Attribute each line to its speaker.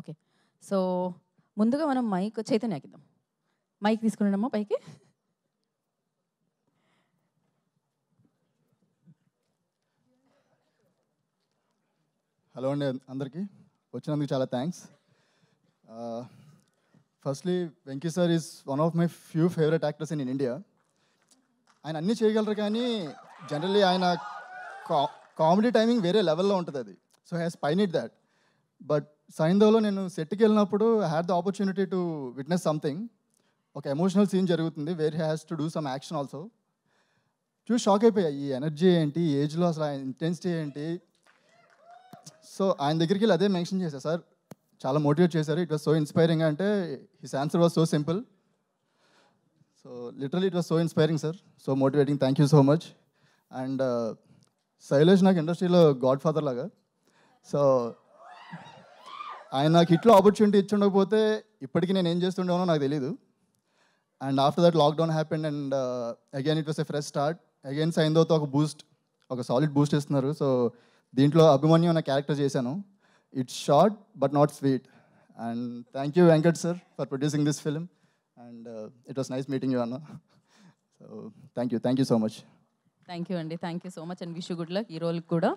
Speaker 1: Okay. So ముందుగా మనం mic చైతన్యకిద్దాం. Mic తీసుకున్నాడమ్మా పైకి.
Speaker 2: హలో అండి అందరికీ, వచ్చినందుకు చాలా thanks. Firstly Venky sir is one of my few favourite actors in India. ఆయన అన్నీ చేయగలరు, కానీ జనరల్లీ ఆయన కామెడీ టైమింగ్ వేరే లెవెల్లో ఉంటుంది. అది సో హ్యాస్ పైనిట్ దాట్. బట్ సైంధవ్లో నేను సెట్కి వెళ్ళినప్పుడు I had the opportunity to witness something. ఒక ఎమోషనల్ సీన్ జరుగుతుంది where he has to do some action also. చూసి షాక్ అయిపోయా, ఈ ఎనర్జీ ఏంటి, ఈ ఏజ్లో అసలు ఆయన ఇంటెన్సిటీ ఏంటి. సో ఆయన దగ్గరికి వెళ్ళి అదే మెన్షన్ చేశాను, సార్ చాలా మోటివేట్ చేశారు, ఇట్ వాస్ సో ఇన్స్పైరింగ్ అంటే his answer was so simple. So literally it was so inspiring sir, so motivating. Thank you so much. And Shailesh నాకు ఇండస్ట్రీలో గాడ్ ఫాదర్ లాగా. సో ఆయన నాకు ఇట్లా ఆపర్చునిటీ ఇచ్చి ఉండకపోతే ఇప్పటికీ నేను ఏం చేస్తుండేనో నాకు తెలీదు. And after that lockdown happened and again it was a fresh start. Again సైంధవ్తో ఒక సాలిడ్ బూస్ట్ ఇస్తున్నారు. సో దీంట్లో అభిమన్యు అనే క్యారెక్టర్ చేశాను. It's short but not sweet. And thank you Venkat sir for producing this film. And it was nice meeting you అన్న. So thank you so much.
Speaker 1: Thank you అండి. Thank you so much and wish you good luck ఈ రోల్కి కూడా.